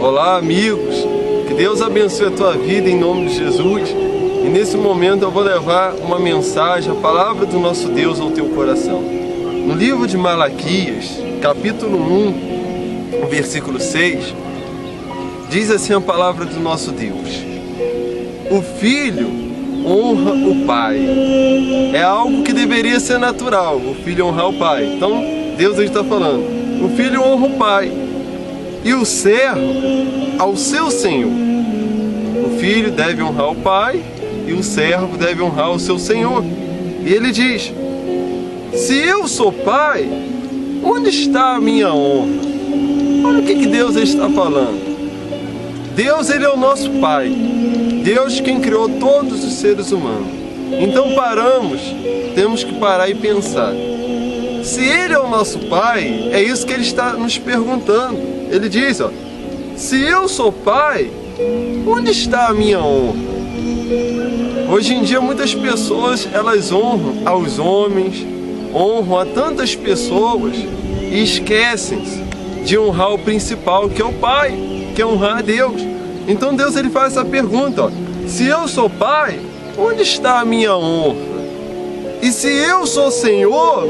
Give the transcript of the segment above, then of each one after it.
Olá, amigos, que Deus abençoe a tua vida em nome de Jesus. E nesse momento eu vou levar uma mensagem, a palavra do nosso Deus ao teu coração. No livro de Malaquias, capítulo 1, versículo 6, diz assim a palavra do nosso Deus: o filho honra o pai. É algo que deveria ser natural, o filho honrar o pai. Então Deus está falando, o filho honra o pai e o servo ao seu senhor. O filho deve honrar o pai e o servo deve honrar o seu senhor. E ele diz: se eu sou pai, onde está a minha honra? Olha o que Deus está falando. Deus, ele é o nosso pai. Deus quem criou todos os seres humanos. Então temos que parar e pensar. Se ele é o nosso pai, é isso que ele está nos perguntando. Ele diz, ó, se eu sou pai, onde está a minha honra? Hoje em dia muitas pessoas, elas honram aos homens, honram a tantas pessoas e esquecem-se de honrar o principal, que é o pai, que é honrar a Deus. Então Deus, ele faz essa pergunta, ó, se eu sou pai, onde está a minha honra? E se eu sou Senhor,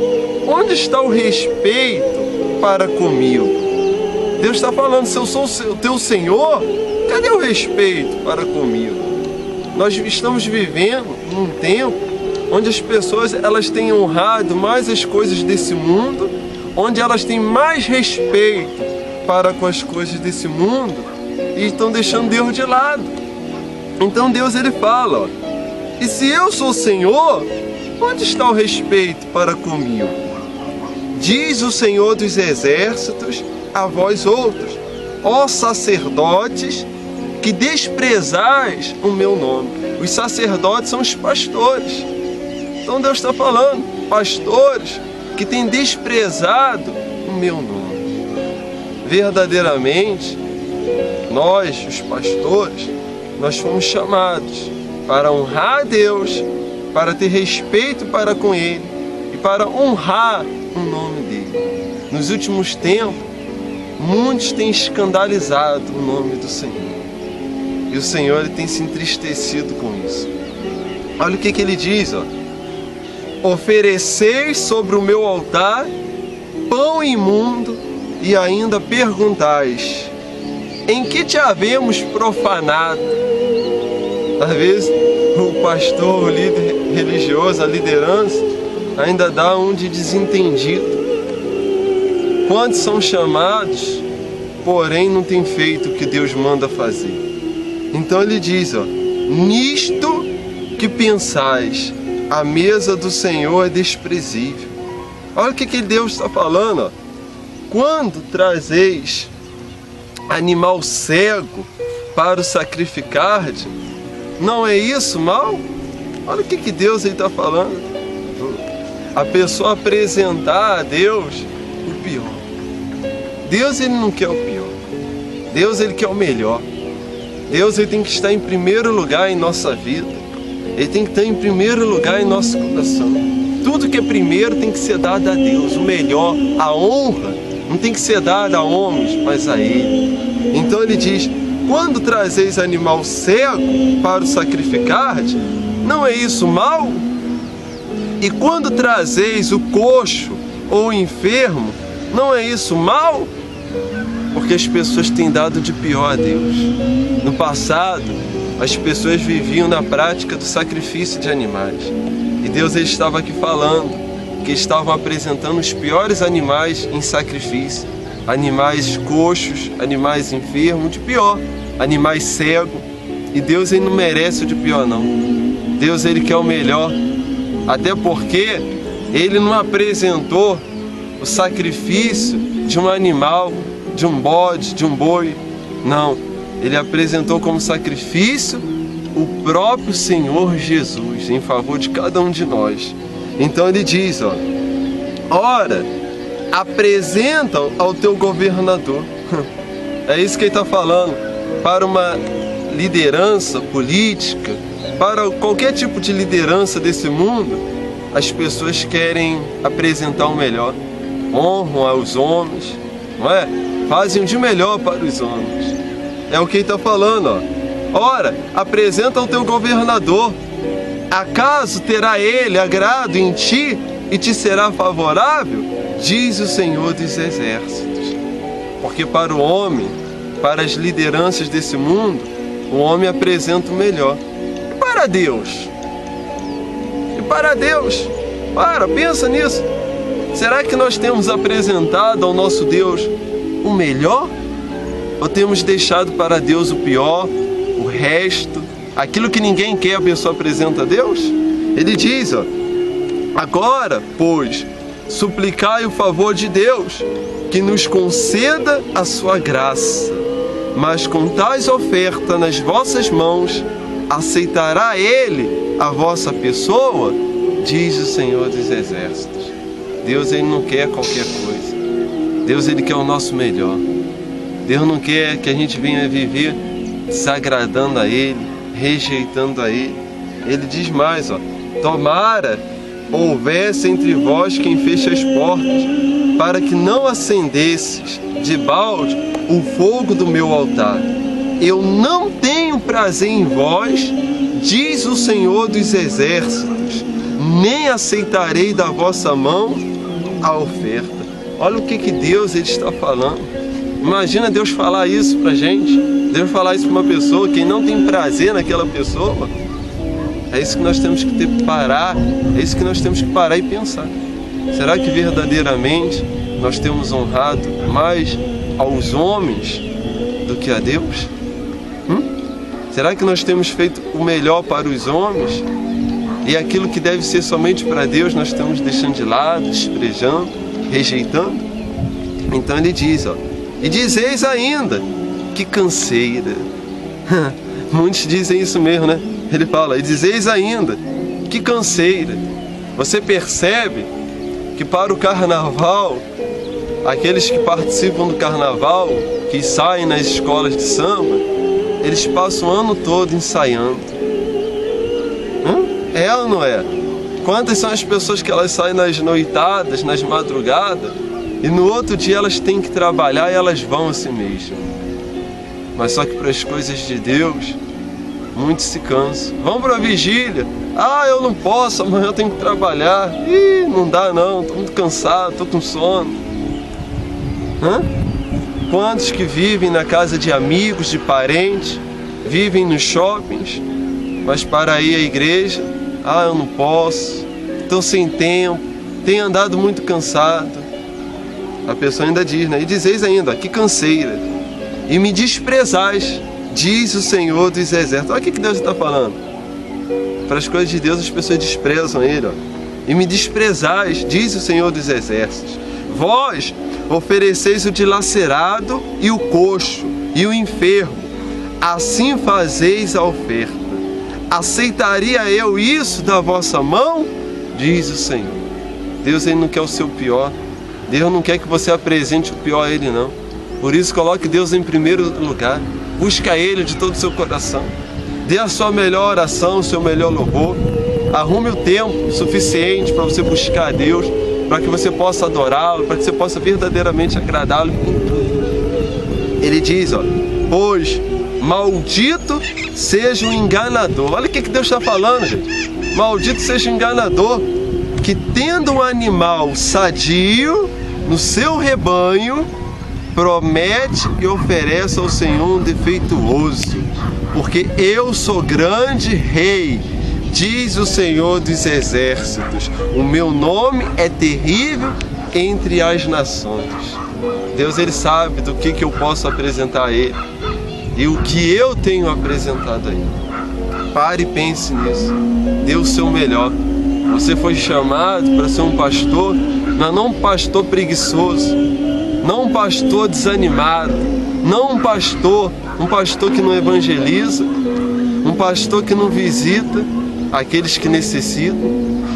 onde está o respeito para comigo? Deus está falando, se eu sou o teu Senhor, cadê o respeito para comigo? Nós estamos vivendo num tempo onde as pessoas, elas têm honrado mais as coisas desse mundo, onde elas têm mais respeito para com as coisas desse mundo e estão deixando Deus de lado. Então Deus, ele fala, ó, e se eu sou Senhor, onde está o respeito para comigo? Diz o Senhor dos Exércitos a vós outros, ó sacerdotes, que desprezais o meu nome. Os sacerdotes são os pastores. Então Deus está falando, pastores que têm desprezado o meu nome. Verdadeiramente, nós, os pastores, nós fomos chamados para honrar a Deus, para ter respeito para com Ele e para honrar o nome dEle. Nos últimos tempos, muitos têm escandalizado o nome do Senhor. E o Senhor, ele tem se entristecido com isso. Olha o que ele diz, ó. Ofereceis sobre o meu altar pão imundo e ainda perguntais, em que te havemos profanado? Às vezes o pastor, o líder religioso, a liderança, ainda dá um de desentendido. Quantos são chamados, porém não tem feito o que Deus manda fazer? Então ele diz, ó, nisto que pensais, a mesa do Senhor é desprezível. Olha o que Deus está falando, ó. Quando trazeis animal cego para o sacrificar, não é isso mal? Olha o que Deus está falando. A pessoa apresentar a Deus o pior. Deus, ele não quer o pior. Deus, ele quer o melhor. Deus, ele tem que estar em primeiro lugar em nossa vida. Ele tem que estar em primeiro lugar em nosso coração. Tudo que é primeiro tem que ser dado a Deus. O melhor, a honra, não tem que ser dada a homens, mas a Ele. Então ele diz, quando trazeis animal cego para o sacrificar, não é isso mal? E quando trazeis o coxo ou o enfermo, não é isso mal? Porque as pessoas têm dado de pior a Deus. No passado, as pessoas viviam na prática do sacrifício de animais. E Deus, ele estava aqui falando que estavam apresentando os piores animais em sacrifício. Animais coxos, animais enfermos, de pior. Animais cegos. E Deus, ele não merece o de pior, não. Deus, ele quer o melhor. Até porque ele não apresentou o sacrifício de um animal, de um bode, de um boi. Não, ele apresentou como sacrifício o próprio Senhor Jesus em favor de cada um de nós. Então ele diz, ó, ora, apresentam ao teu governador. É isso que ele está falando. Para uma liderança política, para qualquer tipo de liderança desse mundo, as pessoas querem apresentar o melhor. Honram aos homens, não é? Fazem o de melhor para os homens. É o que ele está falando, ó. Ora, apresenta ao teu governador. Acaso terá ele agrado em ti e te será favorável? Diz o Senhor dos Exércitos. Porque para o homem, para as lideranças desse mundo, o homem apresenta o melhor. E para Deus? E para Deus? Pensa nisso. Será que nós temos apresentado ao nosso Deus o melhor? Ou temos deixado para Deus o pior, o resto, aquilo que ninguém quer, a pessoa apresenta a Deus? Ele diz, ó, agora, pois, suplicai o favor de Deus, que nos conceda a sua graça. Mas com tais ofertas nas vossas mãos, aceitará Ele a vossa pessoa? Diz o Senhor dos Exércitos. Deus, Ele não quer qualquer coisa. Deus, Ele quer o nosso melhor. Deus não quer que a gente venha viver desagradando a Ele, rejeitando a Ele. Ele diz mais, ó, tomara houvesse entre vós quem feche as portas, para que não acendesses de balde o fogo do meu altar. Eu não tenho prazer em vós, diz o Senhor dos Exércitos, nem aceitarei da vossa mão a oferta. Olha o que Deus ele está falando. Imagina Deus falar isso pra gente. Deus falar isso para uma pessoa, quem não tem prazer naquela pessoa. É isso que nós temos que ter que parar. É isso que nós temos que parar e pensar. Será que verdadeiramente nós temos honrado mais aos homens do que a Deus? Será que nós temos feito o melhor para os homens? E aquilo que deve ser somente para Deus, nós estamos deixando de lado, desprezando, rejeitando? Então ele diz, ó, e dizeis ainda, que canseira. Muitos dizem isso mesmo, né? Ele fala, e dizeis ainda, que canseira. Você percebe que para o carnaval, aqueles que participam do carnaval, que saem nas escolas de samba, eles passam o ano todo ensaiando. É ou não é? Quantas são as pessoas que elas saem nas noitadas, nas madrugadas, e no outro dia elas têm que trabalhar e elas vão assim mesmo. Mas só que para as coisas de Deus, muitos se cansam. Vão para a vigília. Eu não posso, amanhã eu tenho que trabalhar. Não dá não, estou muito cansado, estou com sono. Quantos que vivem na casa de amigos, de parentes, vivem nos shoppings, mas para ir à igreja, eu não posso, estou sem tempo, tenho andado muito cansado. A pessoa ainda diz, né? E dizeis ainda, que canseira, e me desprezais, diz o Senhor dos Exércitos. Olha o que Deus está falando. Para as coisas de Deus as pessoas desprezam Ele, ó. E me desprezais, diz o Senhor dos Exércitos. Vós ofereceis o dilacerado e o coxo e o enfermo, assim fazeis a oferta. Aceitaria eu isso da vossa mão? Diz o Senhor. Deus, Ele não quer o seu pior. Deus não quer que você apresente o pior a Ele, não. Por isso, coloque Deus em primeiro lugar. Busca Ele de todo o seu coração. Dê a sua melhor oração, o seu melhor louvor. Arrume o tempo suficiente para você buscar a Deus, para que você possa adorá-lo, para que você possa verdadeiramente agradá-lo em tudo. Ele diz, ó, pois maldito seja o enganador. Olha o que Deus está falando, gente. Maldito seja o enganador, que tendo um animal sadio no seu rebanho, promete e oferece ao Senhor um defeituoso. Porque eu sou grande rei, diz o Senhor dos Exércitos. O meu nome é terrível entre as nações. Deus, Ele sabe do que eu posso apresentar a Ele e o que eu tenho apresentado a Ele. Pare e pense nisso. Dê o seu melhor. Você foi chamado para ser um pastor, não um pastor preguiçoso, não um pastor desanimado, não um pastor que não evangeliza, um pastor que não visita aqueles que necessitam,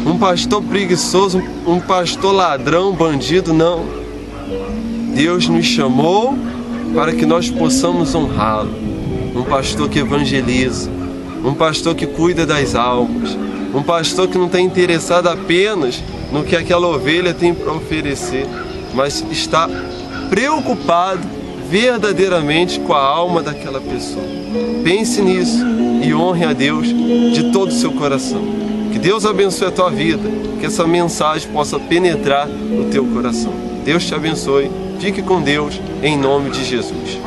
um pastor preguiçoso, um pastor ladrão, bandido, não. Deus nos chamou para que nós possamos honrá-lo. Um pastor que evangeliza, um pastor que cuida das almas, um pastor que não está interessado apenas no que aquela ovelha tem para oferecer, mas está preocupado verdadeiramente com a alma daquela pessoa. Pense nisso e honre a Deus de todo o seu coração. Que Deus abençoe a tua vida, que essa mensagem possa penetrar no teu coração. Deus te abençoe, fique com Deus, em nome de Jesus.